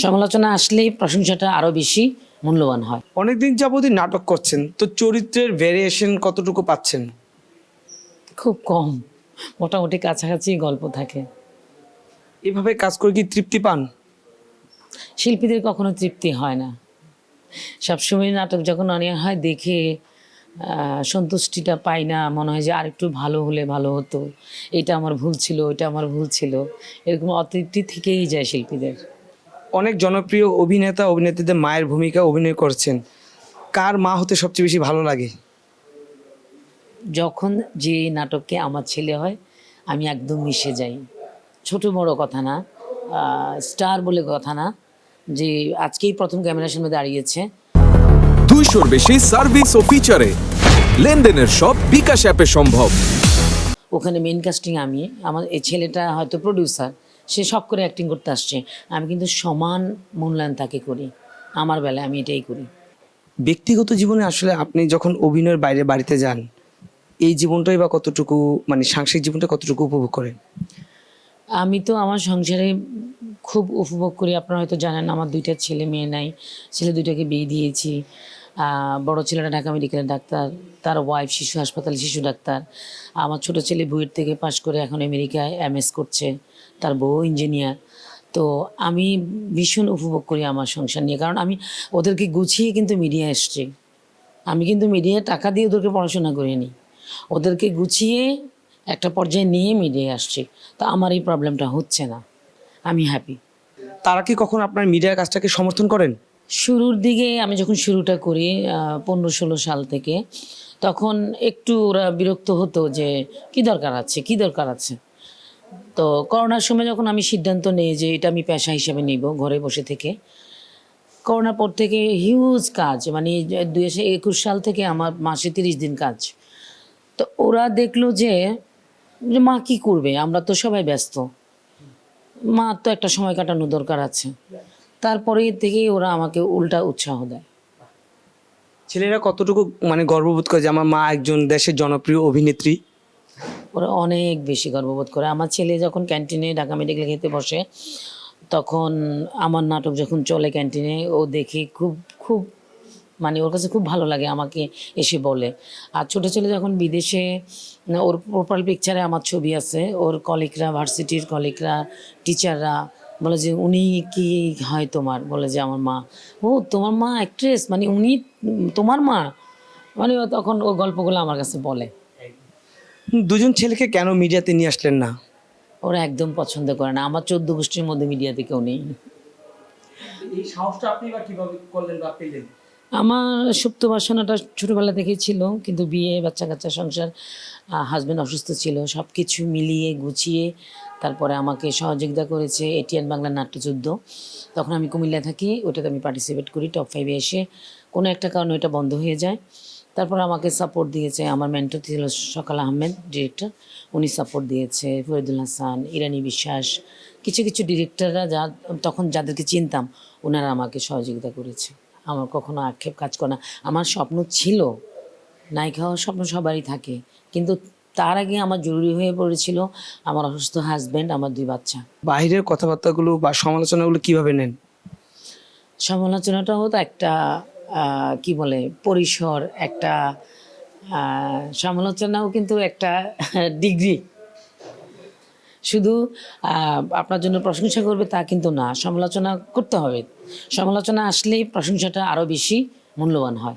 সমালোচনা আসলেই প্রশংসাটা আরও বেশি মূল্যবান হয়। অনেকদিন যাবতই নাটক করছেন, তো চরিত্রের ভেরিয়েশন কতটুকু পাচ্ছেন? খুব কম, মোটামুটি কাছাকাছি গল্প থাকে। এভাবে কাজ করে কি তৃপ্তি পান? শিল্পীদের কখনো তৃপ্তি হয় না। সবসময় নাটক যখন অনেক হয় দেখে সন্তুষ্টিটা পাই না, মনে হয় যে আরেকটু ভালো হলে ভালো হতো, এটা আমার ভুল ছিল, এটা আমার ভুল ছিল, এরকম অতৃপ্তি থেকেই যায় শিল্পীদের। অনেক জনপ্রিয় অভিনেতা অভিনেত্রীদের মায়ের ভূমিকা অভিনয় করছেন, কার মা হতে সবচেয়ে বেশি ভালো লাগে? যখন যে নাটকে আমার ছেলে হয় আমি একদম মিশে যাই। ছোট বড় কথা না, স্টার বলে কথা না, যে আজকেই প্রথম ক্যামেরার সামনে দাঁড়িয়েছে। 200-র বেশি সার্ভিস ও ফিচারে লেনদেনের সব বিকাশ অ্যাপে সম্ভব। ওখানে মেন কাস্টিং আমি, আমার এই ছেলেটা হয়তো প্রডিউসার, সে সব করে অ্যাক্টিং করতে আসছে, আমি কিন্তু সমান মূল্যায়ন তাকে করি। আমার বেলায় আমি এটাই করি। ব্যক্তিগত জীবনে আসলে আপনি যখন অভিনয়ের বাইরে বাড়িতে যান, এই জীবনটাই বা কতটুকু, মানে সাংসারিক জীবনটা কতটুকু উপভোগ করেন? আমি তো আমার সংসারে খুব উপভোগ করি। আপনারা হয়তো জানেন আমার দুইটা ছেলে মেয়ে নাই, ছেলে দুইটাকে বিয়ে দিয়েছি। বড় ছেলেটা ঢাকা মেডিকেলের ডাক্তার, তার ওয়াইফ শিশু হাসপাতালে শিশু ডাক্তার। আমার ছোট ছেলে বুয়েট থেকে পাশ করে এখন আমেরিকায় এমএস করছে, তার বউ ইঞ্জিনিয়ার। তো আমি ভীষণ উপভোগ করি আমার সংসার নিয়ে, কারণ আমি ওদেরকে গুছিয়ে কিন্তু মিডিয়া এসছি। আমি কিন্তু মিডিয়ায় টাকা দিয়ে ওদেরকে পড়াশোনা করিনি, ওদেরকে গুছিয়ে একটা পর্যায়ে নিয়ে মিডিয়ায় আসছি। তো আমার এই প্রবলেমটা হচ্ছে না, আমি হ্যাপি। তারা কি কখন আপনার মিডিয়ার কাজটাকে সমর্থন করেন? শুরুর দিকে আমি যখন শুরুটা করি 15-16 সাল থেকে, তখন একটু ওরা বিরক্ত হতো যে কি দরকার আছে, কি দরকার আছে। তো করোনার সময় যখন আমি সিদ্ধান্ত নিই যে এটা আমি পেশা হিসেবে নিব ঘরে বসে থেকে, করোনার পর থেকে হিউজ কাজ, মানে 2021 সাল থেকে আমার মাসে 30 দিন কাজ। তো ওরা দেখলো যে যে মা কি করবে, আমরা তো সবাই ব্যস্ত, মা তো একটা সময় কাটানো দরকার আছে। তারপরে থেকেই ওরা আমাকে উল্টা উৎসাহ দেয়। ছেলেরা কতটুকু মানে গর্ববোধ করে যে আমার মা একজন দেশের জনপ্রিয় অভিনেত্রী? ওরা অনেক বেশি গর্ববোধ করে। আমার ছেলে যখন ক্যান্টিনে ঢাকা মেডিকেলে খেতে বসে, তখন আমার নাটক যখন চলে ক্যান্টিনে, ও দেখে খুব খুব মানে ওর কাছে খুব ভালো লাগে, আমাকে এসে বলে। আর ছোটো ছেলে যখন বিদেশে, ওর প্রোফাইল পিকচারে আমার ছবি আছে, ওর কলিগরা, ভার্সিটির কলিগরা, টিচাররা বলে যে উনি কি হয় তোমার, বলে যে আমার মা। ও তোমার মা অ্যাক্ট্রেস, মানে উনি তোমার মা, মানে ও তখন ও গল্পগুলো আমার কাছে বলে। দুজন ছেলেকে কেন মিডিয়াতে নিয়ে আসলেন না? ওরা একদম পছন্দ করে না, আমার 14 গোষ্ঠীর মধ্যে মিডিয়াতে কেউ নেই। এই সাহসটা আপনি বা কিভাবে করলেন বা পেলেন? আমার সুপ্ত বাসনাটা ছোটোবেলা থেকেই ছিল, কিন্তু বিয়ে, বাচ্চা কাচ্চা, সংসার, হাজব্যান্ড অসুস্থ ছিল, সব কিছু মিলিয়ে গুছিয়ে তারপরে আমাকে সহযোগিতা করেছে এটিএন বাংলা নাট্যযুদ্ধ। তখন আমি কুমিল্লায় থাকি, ওটাতে আমি পার্টিসিপেট করি, টপ 5-এ এসে কোনো একটা কারণে ওটা বন্ধ হয়ে যায়। তারপর আমাকে সাপোর্ট দিয়েছে আমার মেন্টর ছিল সকাল আহমেদ, ডিরেক্টর, উনি সাপোর্ট দিয়েছে, ফরিদুল হাসান, ইরানি বিশ্বাস, কিছু কিছু ডিরেক্টররা তখন যাদেরকে চিনতাম, ওনারা আমাকে সহযোগিতা করেছে। আমার কখনো আক্ষেপ কাজ করে না। আমার স্বপ্ন ছিল, নায়িকা হওয়ার স্বপ্ন সবারই থাকে, কিন্তু তার আগে আমার জরুরি হয়ে পড়েছিল আমার অসুস্থ হাজব্যান্ড, আমার 2 বাচ্চা। বাইরের কথাবার্তাগুলো বা সমালোচনাগুলো কিভাবে নেন? সমালোচনাটা হতো একটা কি বলে পরিসর, একটা সমালোচনাও কিন্তু একটা ডিগ্রি। শুধু আপনার জন্য প্রশংসা করবে তা কিন্তু না, সমালোচনা করতে হবে। সমালোচনা আসলেই প্রশংসাটা আরও বেশি মূল্যবান হয়।